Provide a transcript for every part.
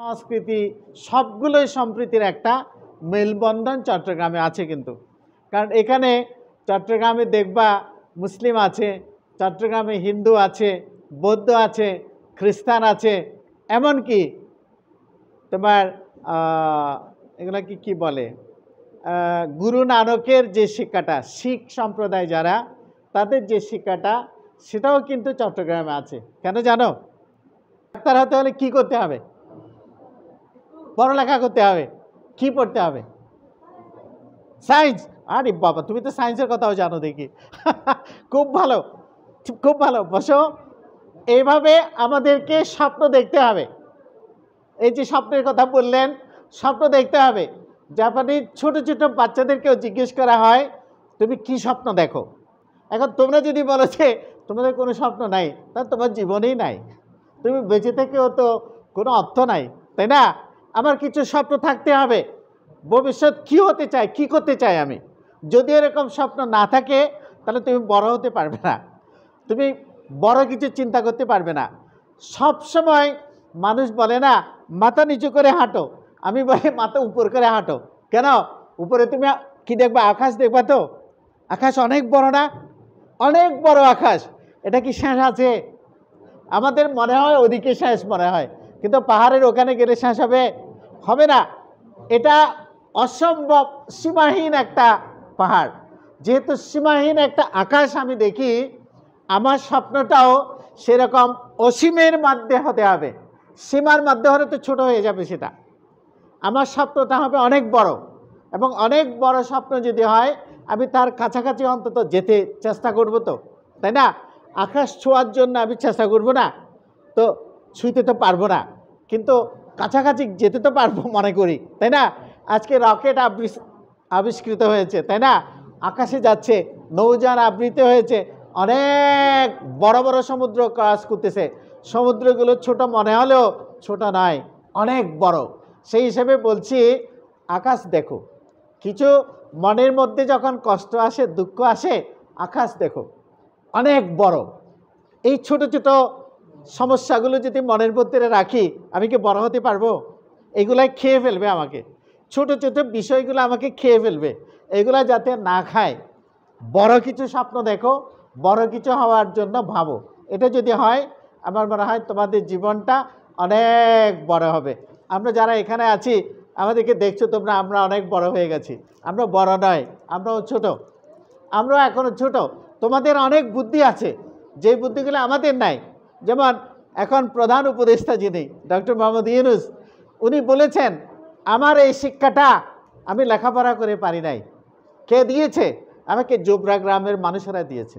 সংস্কৃতি সবগুলোই সম্প্রীতির একটা মেলবন্ধন চট্টগ্রামে আছে কিন্তু। কারণ এখানে চট্টগ্রামে দেখবা মুসলিম আছে, চট্টগ্রামে হিন্দু আছে, বৌদ্ধ আছে, খ্রিস্টান আছে, এমনকি তোমার এগুলা কি বলে গুরু নানকের যে শিক্ষাটা, শিখ সম্প্রদায় যারা, তাদের যে শিক্ষাটা সেটাও কিন্তু চট্টগ্রামে আছে। কেন জানো? ডাক্তার হতে হলে কি করতে হবে? পড়ালেখা করতে হবে। কি পড়তে হবে? সায়েন্স। আরে বাবা, তুমি তো সায়েন্সের কথাও জানো দেখি। খুব ভালো, খুব ভালো। বসো। এইভাবে আমাদেরকে স্বপ্ন দেখতে হবে। এই যে স্বপ্নের কথা বললেন, স্বপ্ন দেখতে হবে। জাপানি ছোট ছোট বাচ্চাদেরকেও জিজ্ঞেস করা হয় তুমি কি স্বপ্ন দেখো। এখন তোমরা যদি বলো যে তোমাদের কোনো স্বপ্ন নাই, তাহলে তোমার জীবনেই নাই। তুমি বেঁচে থেকেও তো কোনো অর্থ নাই, তাই না? আমার কিছু স্বপ্ন থাকতে হবে। ভবিষ্যৎ কি হতে চাই, কি করতে চাই আমি। যদি এরকম স্বপ্ন না থাকে, তাহলে তুমি বড় হতে পারবে না, তুমি বড় কিছু চিন্তা করতে পারবে না। সব সময় মানুষ বলে না মাথা নিচু করে হাঁটো, আমি বলি মাথা উপর করে হাঁটো। কেন? উপরে তুমি কি দেখবা? আকাশ দেখবা তো। আকাশ অনেক বড় না? অনেক বড় আকাশ। এটা কি শেষ আছে? আমাদের মনে হয় ওদিকে শেষ মনে হয়, কিন্তু পাহাড়ের ওখানে গেলে শেষ হবে? হবে না। এটা অসম্ভব সীমাহীন একটা পাহাড়। যেহেতু সীমাহীন একটা আকাশ আমি দেখি, আমার স্বপ্নটাও সেরকম অসীমের মধ্যে হতে হবে। সীমার মধ্যে হলে তো ছোট হয়ে যাবে সেটা। আমার স্বপ্নটা হবে অনেক বড়, এবং অনেক বড় স্বপ্ন যদি হয়, আমি তার কাছাকাছি অন্তত যেতে চেষ্টা করব তো, তাই না? আকাশ ছোঁয়ার জন্য আমি চেষ্টা করব না তো, ছুঁইতে তো পারবো না, কিন্তু কাছাকাছি যেতে তো পারবো মনে করি, তাই না? আজকে রকেট আবিষ্কৃত হয়েছে, তাই না? আকাশে যাচ্ছে, নৌযান আবৃত হয়েছে, অনেক বড় বড় সমুদ্র ক্রস করতেছে। সমুদ্রগুলো ছোট মনে হলেও ছোট নয়, অনেক বড়। সেই হিসেবে বলছি, আকাশ দেখো। কিছু মনের মধ্যে যখন কষ্ট আসে, দুঃখ আসে, আকাশ দেখো, অনেক বড়। এই ছোট ছোট সমস্যাগুলো যদি মনের মধ্যে রাখি, আমি কি বড় হতে পারবো? এগুলাই খেয়ে ফেলবে আমাকে। ছোট ছোট বিষয়গুলো আমাকে খেয়ে ফেলবে। এগুলা যাতে না খায়, বড় কিছু স্বপ্ন দেখো, বড় কিছু হওয়ার জন্য ভাবো। এটা যদি হয়, আমার মনে হয় তোমাদের জীবনটা অনেক বড় হবে। আমরা যারা এখানে আছি, আমাদেরকে দেখছো তোমরা, আমরা অনেক বড় হয়ে গেছি। আমরা বড় নয়, আমরাও ছোট, আমরাও এখনও ছোট। তোমাদের অনেক বুদ্ধি আছে, যে বুদ্ধিগুলো আমাদের নাই। যেমন এখন প্রধান উপদেষ্টা যিনি ডক্টর মোহাম্মদ ইউনূস, উনি বলেছেন আমার এই শিক্ষাটা আমি লেখাপড়া করে পারি নাই। কে দিয়েছে? আমাকে জোবরা গ্রামের মানুষেরা দিয়েছে।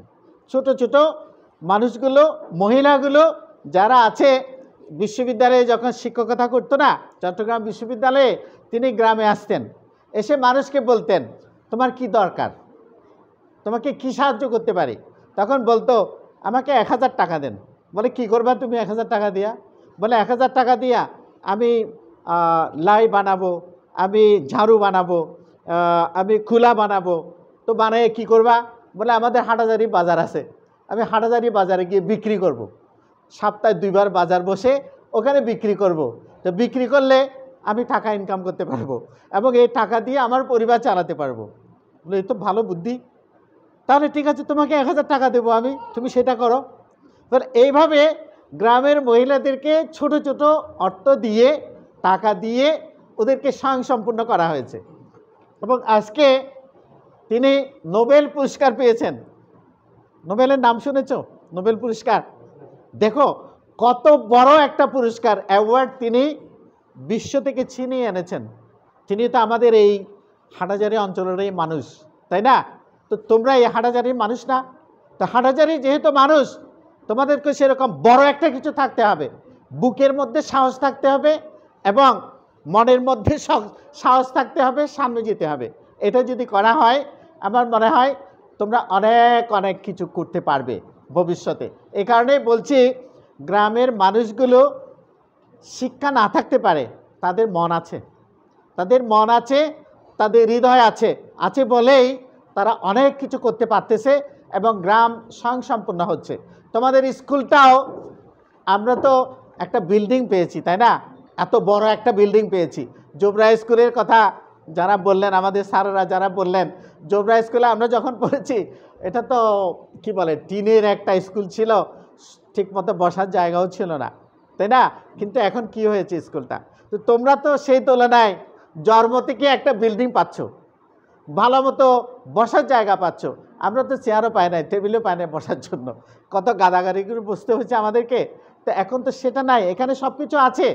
ছোট ছোট মানুষগুলো, মহিলাগুলো যারা আছে, বিশ্ববিদ্যালয়ে যখন শিক্ষকতা করতো না, চট্টগ্রাম বিশ্ববিদ্যালয়ে, তিনি গ্রামে আসতেন, এসে মানুষকে বলতেন তোমার কি দরকার, তোমাকে কি সাহায্য করতে পারি। তখন বলতো আমাকে 1000 টাকা দেন। বলে কি করবা তুমি 1000 টাকা দিয়া? বলে 1000 টাকা দিয়া আমি লাই বানাবো, আমি ঝাড়ু বানাবো, আমি খুলা বানাবো। তো বানিয়ে কি করবা? বলে আমাদের হাটাজারি বাজার আছে, আমি হাটাজারি বাজারে গিয়ে বিক্রি করব। সপ্তাহে 2 বার বাজার বসে, ওখানে বিক্রি করব। তো বিক্রি করলে আমি টাকা ইনকাম করতে পারবো, এবং এই টাকা দিয়ে আমার পরিবার চালাতে পারবো। বলে এই তো ভালো বুদ্ধি, তাহলে ঠিক আছে, তোমাকে 1000 টাকা দেবো আমি, তুমি সেটা করো। এইভাবে গ্রামের মহিলাদেরকে ছোট ছোট অর্থ দিয়ে, টাকা দিয়ে ওদেরকে স্বয়ংসম্পূর্ণ করা হয়েছে। এবং আজকে তিনি নোবেল পুরস্কার পেয়েছেন। নোবেলের নাম শুনেছ? নোবেল পুরস্কার দেখো কত বড় একটা পুরস্কার, অ্যাওয়ার্ড তিনি বিশ্ব থেকে ছিনিয়ে এনেছেন। তিনি তো আমাদের এই হাটাজারি অঞ্চলেরই মানুষ, তাই না? তো তোমরা এই হাটাজারির মানুষ না? তো হাটাজারি যেহেতু মানুষ, তোমাদেরকে সেরকম বড় একটা কিছু থাকতে হবে, বুকের মধ্যে সাহস থাকতে হবে, এবং মনের মধ্যে সাহস থাকতে হবে, সামনে যেতে হবে। এটা যদি করা হয়, আমার মনে হয় তোমরা অনেক অনেক কিছু করতে পারবে ভবিষ্যতে। এই কারণেই বলছি, গ্রামের মানুষগুলো শিক্ষা না থাকতে পারে, তাদের মন আছে, তাদের মন আছে, তাদের হৃদয় আছে, আছে বলেই তারা অনেক কিছু করতে পারতেছে, এবং গ্রাম স্বয়ংসম্পূর্ণ হচ্ছে। তোমাদের স্কুলটাও, আমরা তো একটা বিল্ডিং পেয়েছি, তাই না? এত বড় একটা বিল্ডিং পেয়েছি। জোবরা স্কুলের কথা যারা বললেন, আমাদের স্যাররা যারা বললেন, জোবরা স্কুলে আমরা যখন পড়েছি এটা তো কি বলে টিনের একটা স্কুল ছিল, ঠিকমতো বসার জায়গাও ছিল না, তাই না? কিন্তু এখন কি হয়েছে স্কুলটা। তো তোমরা তো সেই তুলনায় জন্ম থেকে একটা বিল্ডিং পাচ্ছ, ভালো মতো বসার জায়গা পাচ্ছ। আমরা তো চেয়ারও পাই নাই, টেবিলও পাই নাই বসার জন্য, কত গাদাগাড়ি করে বসতে হয়েছে আমাদেরকে। তো এখন তো সেটা নাই, এখানে সব কিছু আছে।